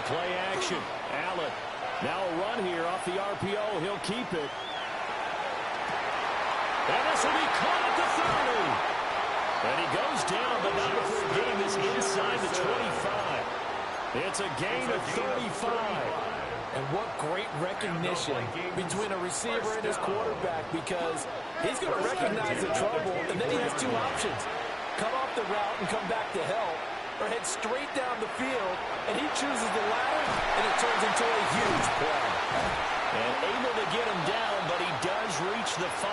S6: Play action. Allen. Now a run here off the RPO. He'll keep it. And this will be caught at the 30. And he goes down, but not before getting this inside the 25. It's a gain of 35.
S4: And what great recognition between a receiver and his quarterback, because he's going to recognize the trouble, and then he has 2 options. Cut off the route and come back to help, or head straight down the field, and he chooses the latter, and it turns into a huge play.
S6: And able to get him down, but he does reach the 5.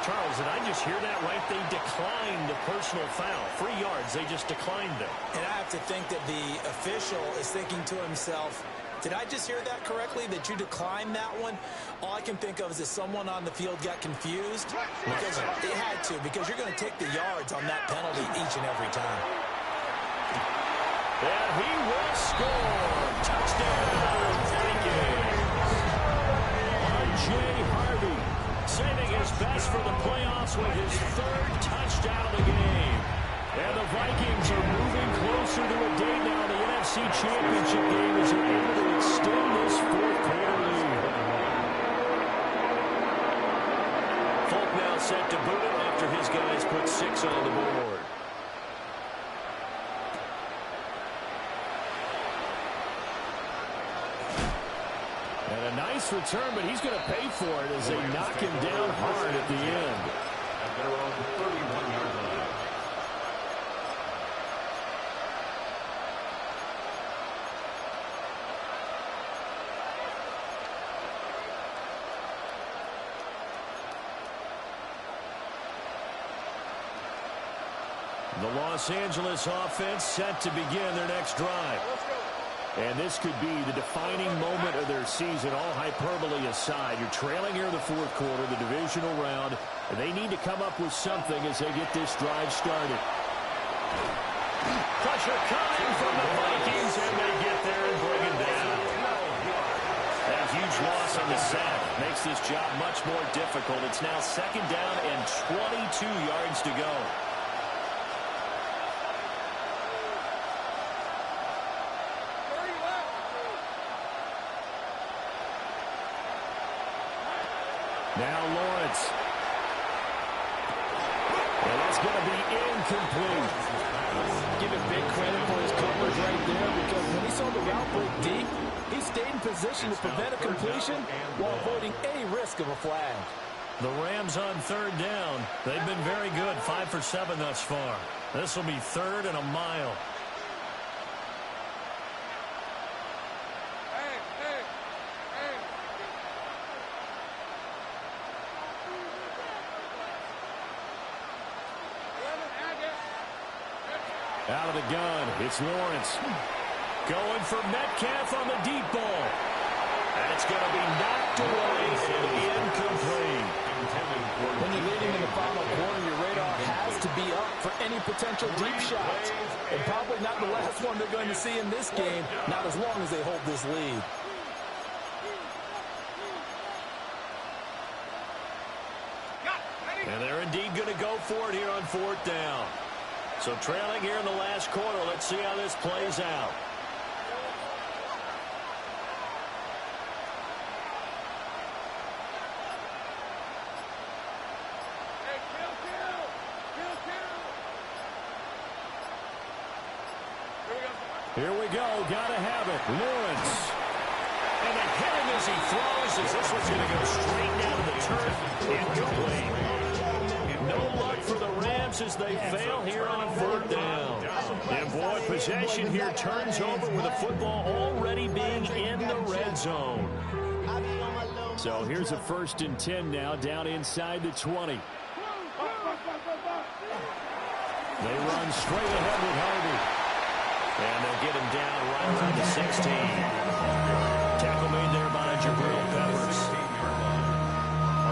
S6: Charles, did I just hear that right? They declined the personal foul. 3 yards, they just declined it.
S4: And I have to think that the official is thinking to himself, did I just hear that correctly, that you declined that one? All I can think of is that someone on the field got confused, because it had to, because you're going to take the yards on that penalty each and every time.
S6: And he will score. Touchdown, Vikings. R.J. Harvey saving his best for the playoffs with his 3rd touchdown of the game. And the Vikings are moving closer to a date now in the NFC Championship game as they're able to extend this 4th quarter lead. Folk now set to boot it after his guys put 6 on the board. And a nice return, but he's going to pay for it as they knock him down hard at the end.
S3: At their own 31-yard line.
S2: The Los Angeles offense set to begin their next drive.
S6: And this could be the defining moment of their season, all hyperbole aside. You're trailing here in the fourth quarter, the divisional round, and they need to come up with something as they get this drive started.
S2: Pressure coming from the Vikings, and they get there and bring it down. That huge loss on the sack makes this job much more difficult. It's now second down and 22 yards to go.
S6: Now Lawrence. And that's going to be incomplete.
S4: Give him big credit for his coverage right there, because when he saw the route break deep, he stayed in position to prevent a completion while avoiding any risk of a flag.
S2: The Rams on third down. They've been very good, 5 for 7 thus far. This will be third and a mile.
S6: Out of the gun, it's Lawrence.
S2: Going for Metcalf on the deep ball. And it's going to be knocked away and incomplete.
S4: When you're leading in the final quarter, your radar has to be up for any potential deep shots. And probably not the last one they're going to see in this game, not as long as they hold this lead.
S2: And they're indeed going to go for it here on fourth down. So trailing here in the last quarter. Let's see how this plays out.
S6: Here we go. Got to have it. Lawrence.
S2: And they hit him as he throws, as this one's going to go straight down to the turf. Incomplete. No luck for the Rams as they fail here on fourth down. And boy, possession here turns over with the football already being in the red zone.
S6: So here's a 1st and 10 now, down inside the 20. They run straight ahead with Harvey.
S2: And they'll get him down right around the 16. Tackle made there by Jabril Peppers.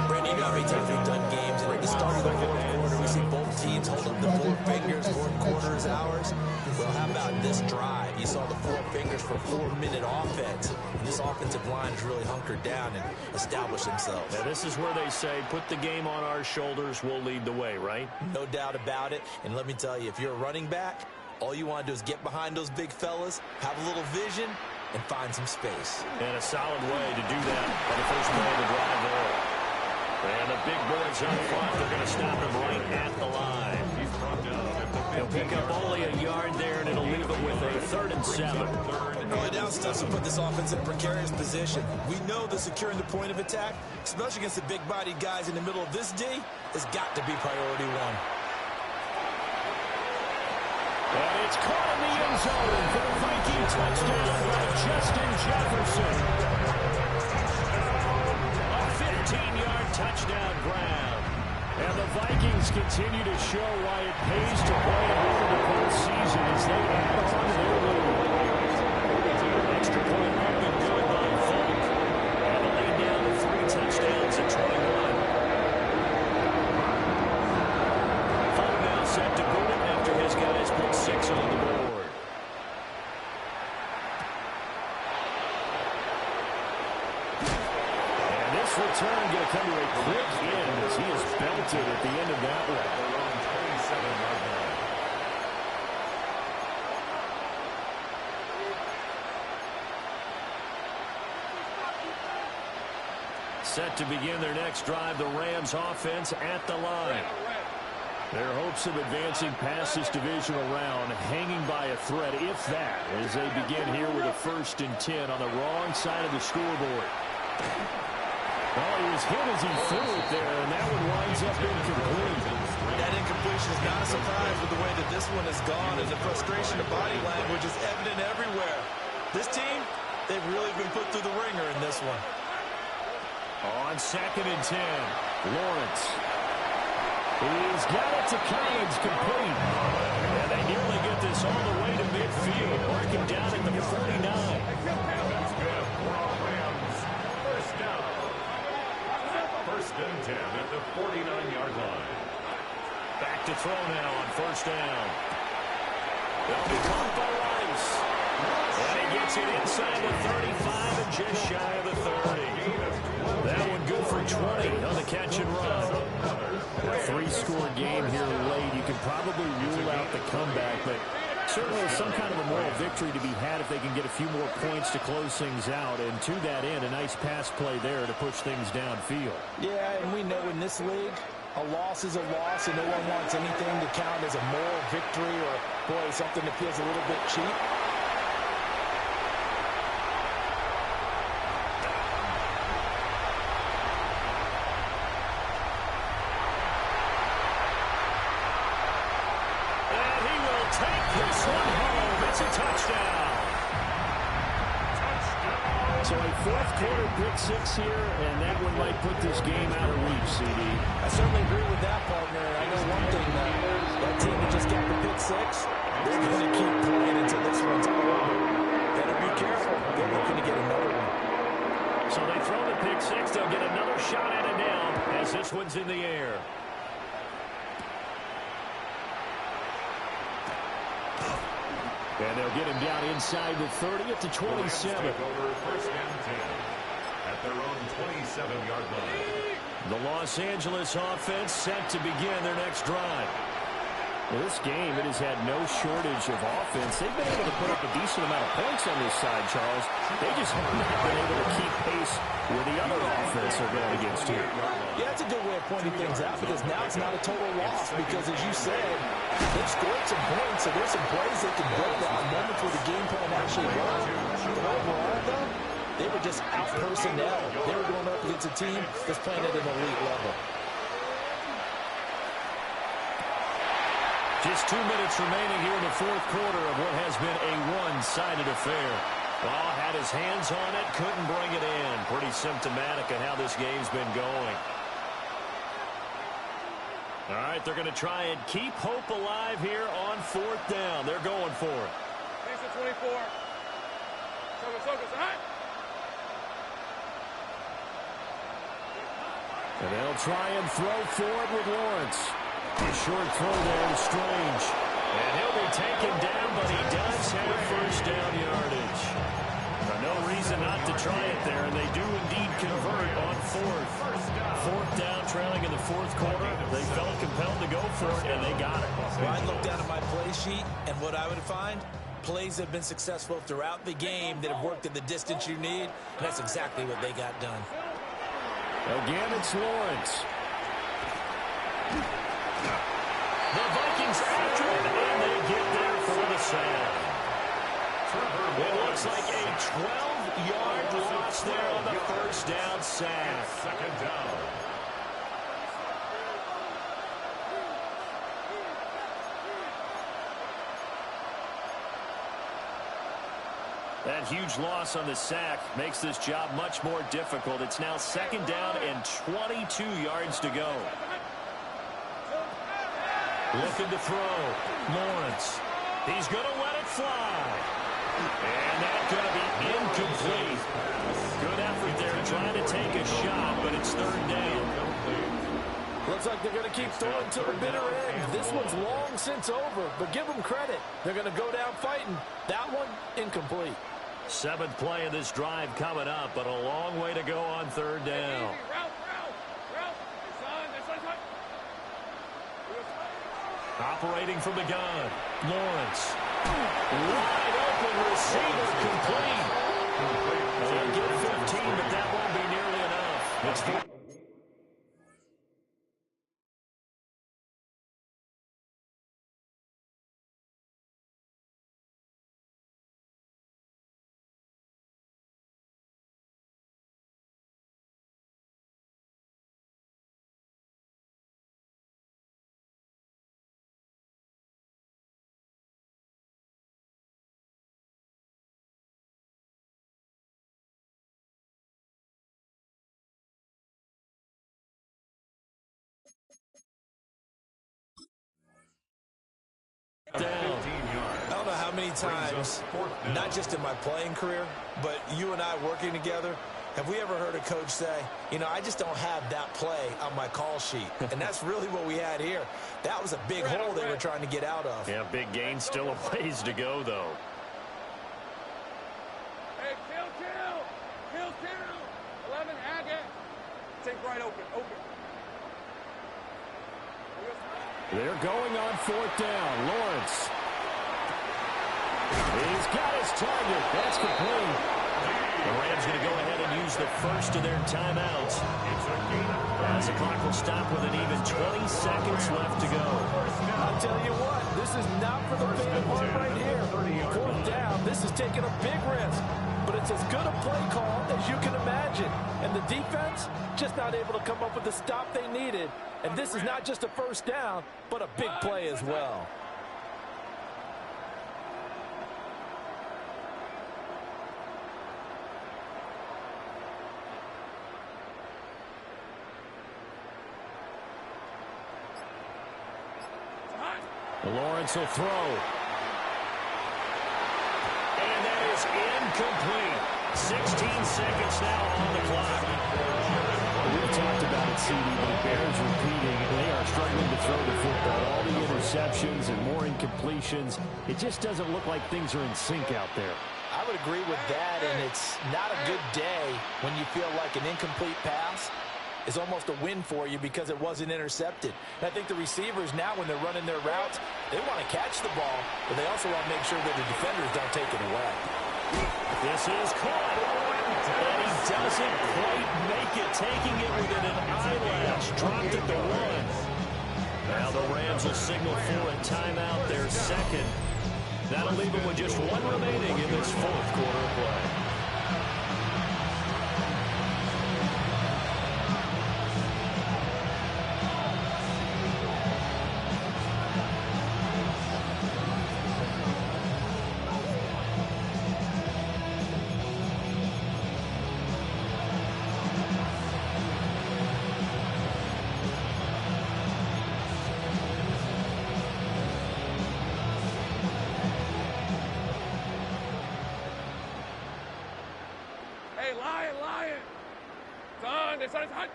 S4: Brandon, you know how many times we've done games, and at the start of the fourth quarter, we see both teams hold up the 4 fingers, fourth quarter is ours. Well, how about this drive? You saw the 4 fingers for 4-minute offense. And this offensive line has really hunkered down and established themselves.
S2: Now, this is where they say, put the game on our shoulders, we'll lead the way, right?
S4: No doubt about it. And let me tell you, if you're a running back, all you want to do is get behind those big fellas, have a little vision, and find some space.
S2: And a solid way to do that on the first play of the drive there. And the big boys up front, they're going to stop him right at the line. He'll pick up only a yard there, and it'll leave it with a 3rd and 7.
S4: Well, now it's to put this offense in a precarious position. We know that securing the point of attack, especially against the big-bodied guys in the middle of this D, has got to be priority 1.
S6: And it's caught in the end zone for the Viking touchdown by Justin Jefferson.
S2: A 15-yard touchdown grab.
S6: And the Vikings continue to show why it pays to play hard in the postseason as they add on to their lead.
S2: Extra point up and good by Viking. And the lead down to 3 touchdowns at 21. Fun now set to boot it after his guys put 6 on the board.
S6: And this return going to come to a quick end as he is belted at the end of that one.
S2: Set to begin their next drive, the Rams offense at the line.
S6: Their hopes of advancing past this divisional round hanging by a thread, if that, as they begin here with a 1st and 10 on the wrong side of the scoreboard. Well, he was hit as he threw it there, and that one winds up incomplete.
S4: That incompletion is not a surprise with the way that this one has gone, and the frustration of body language is evident everywhere. This team, they've really been put through the ringer in this one.
S6: On 2nd and 10, Lawrence.
S2: He's got it to Collins, complete. And they nearly get this all the way to midfield. Working down at the 49.
S3: That's good for our Rams. First down. First and 10 at the 49-yard line.
S2: Back to throw now on first down. They'll be caught by Rice. And he gets it inside the 35 and just shy of the 30. That one good for 20 on the catch and run. A three-score game here late. You can probably rule out the comeback, but certainly some kind of a moral victory to be had if they can get a few more points to close things out. And to that end, a nice pass play there to push things downfield.
S4: Yeah, and we know in this league, a loss is a loss, and no one wants anything to count as a moral victory or, boy, something that feels a little bit cheap.
S2: And he will take this one home. It's a touchdown. So a fourth quarter pick six here, and that one might put this game out of reach, CD.
S4: I certainly agree with that, partner. I know one thing, that team that just got the pick six, they're going to keep playing until this one's over. Better be careful. They're looking to get another one.
S2: So they throw the pick six. They'll get another shot at it now as this one's in the air. And they'll get him down inside the 30 at the 27.
S3: Over first and 10 at their own 27-yard line.
S2: The Los Angeles offense set to begin their next drive.
S6: Well, this game, it has had no shortage of offense. They've been able to put up a decent amount of points on this side, Charles. They just have not been able to keep pace with the other offense they're going against here.
S4: Yeah, that's a good way of pointing things out because now it's not a total loss because, as you said, they've scored some points, so there's some plays they can build on, moments where the game plan actually worked. But overall, though, they were just out personnel. They were going up against a team that's playing at an elite level.
S2: Just 2 minutes remaining here in the fourth quarter of what has been a one-sided affair. Ball had his hands on it, couldn't bring it in. Pretty symptomatic of how this game's been going. All right, they're going to try and keep hope alive here on fourth down. They're going for it.
S5: Thanks to 24. Focus, all right?
S2: And they'll try and throw forward with Lawrence. A short throw there to Strange. And he'll be taken down, but he does have first down yardage. No reason not to try it there, and they do indeed convert on fourth. Fourth down, trailing in the fourth quarter. They felt compelled to go for it, and they got it.
S4: Well, I looked down at my play sheet, and what I would find, plays have been successful throughout the game that have worked at the distance you need, and that's exactly what they got done.
S2: Again, it's Lawrence. The Vikings after it, and they get there for the sack. It looks like a 12-yard loss there on the first down sack.
S3: Second down.
S2: That huge loss on the sack makes this job much more difficult. It's now second down and 22 yards to go. Looking to throw. Lawrence. He's going to let it fly. And that's going to be incomplete. Good effort there trying to take a shot, but it's third down.
S4: Looks like they're going to keep throwing to the bitter end. This one's long since over, but give them credit. They're going to go down fighting. That one, incomplete.
S2: Seventh play of this drive coming up, but a long way to go on third down. Operating from the gun. Lawrence. Wide open receiver complete. They'll get 15, but that won't be nearly enough. It's
S4: times, not just in my playing career, but you and I working together, have we ever heard a coach say, you know, I just don't have that play on my call sheet? And that's really what we had here. That was a big hole they were trying to get out of.
S2: Yeah, big gain, still a ways to go, though.
S5: Hey, kill. 11, Haggett. Take right open.
S6: They're going on 4th down. Lawrence. He's got his target. That's complete.
S2: The Rams going to go ahead and use the first of their timeouts. As the clock will stop with an even 20 seconds left to go.
S4: I'll tell you what, this is not for the faint of heart right here. 4th down, this is taking a big risk. But it's as good a play call as you can imagine. And the defense just not able to come up with the stop they needed. And this is not just a first down, but a big play as well.
S6: Lawrence will throw.
S2: And that is incomplete. 16 seconds now on the clock.
S6: We've talked about it, CD, but it bears repeating. They are struggling to throw the football. All the interceptions and more incompletions. It just doesn't look like things are in sync out there.
S4: I would agree with that, and it's not a good day when you feel like an incomplete pass is almost a win for you because it wasn't intercepted. And I think the receivers now, when they're running their routes, they want to catch the ball, but they also want to make sure that the defenders don't take it away.
S2: This is caught. And he doesn't quite make it, taking it within an eyelash. Dropped at the 1. Now the Rams will signal for a timeout, their second. That'll leave them with just 1 remaining in this 4th quarter of play.
S5: Lion. Son, this is hot.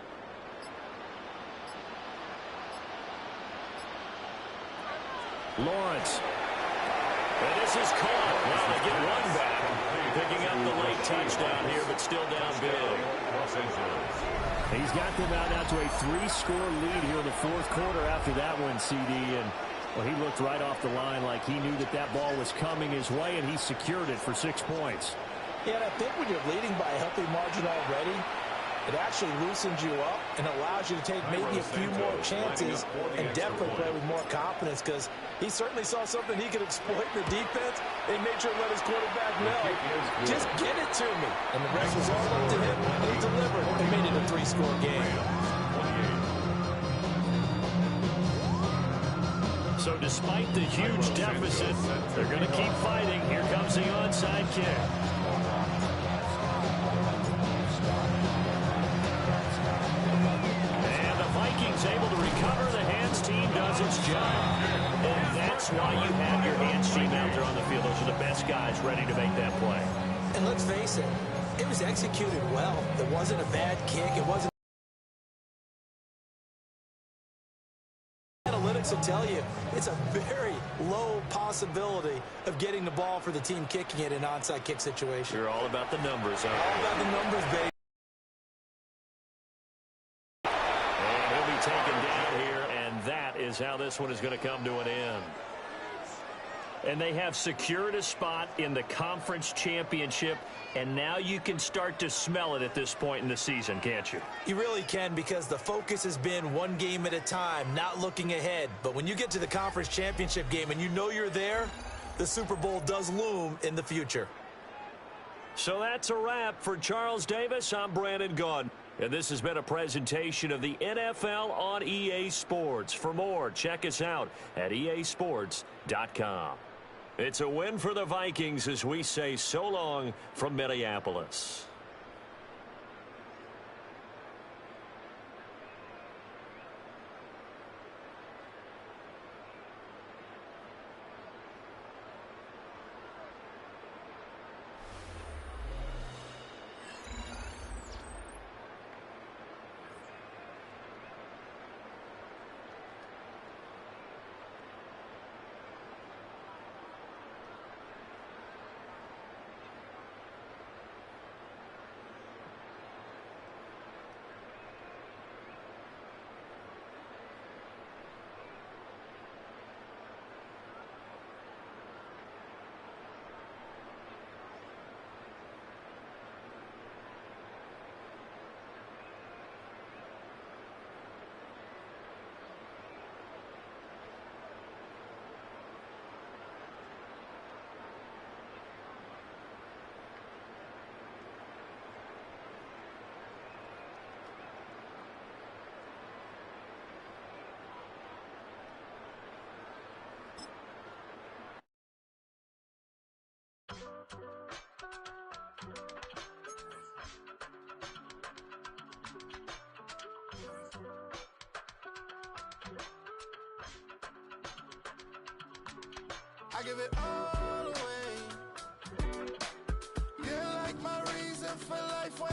S6: Lawrence.
S2: And this is caught. Well, they get 1 back. Picking up the late touchdown here, but still down big.
S6: He's got them out now to a 3-score lead here in the 4th quarter after that one, CD. And, well, he looked right off the line like he knew that that ball was coming his way, and he secured it for 6 points.
S4: Yeah, and I think when you're leading by a healthy margin already, it actually loosens you up and allows you to take maybe a few more chances and definitely play with more confidence, because he certainly saw something he could exploit in the defense and made sure to let his quarterback know, just get it to me. And the rest was all up to him, and he delivered and made it a 3-score game.
S2: So despite the huge deficit, they're going to keep fighting. Here comes the onside kick. Vikings able to recover. The hands team does its job. And that's why you have your hands team out there on the field. Those are the best guys ready to make that play.
S4: And let's face it, it was executed well. It wasn't a bad kick. It wasn't. Analytics will tell you it's a very low possibility of getting the ball for the team kicking it in an onside kick situation.
S2: You're all about the numbers, huh?
S4: All about the numbers, baby.
S2: Taken down here, and that is how this one is going to come to an end. And they have secured a spot in the conference championship, and now you can start to smell it at this point in the season, can't you?
S4: You really can, because the focus has been one game at a time, not looking ahead. But when you get to the conference championship game and you know you're there, the Super Bowl does loom in the future.
S2: So that's a wrap for Charles Davis. I'm Brandon Gaudin. And this has been a presentation of the NFL on EA Sports. For more, check us out at easports.com. It's a win for the Vikings as we say so long from Minneapolis.
S8: I give it all away. You're like my reason for life when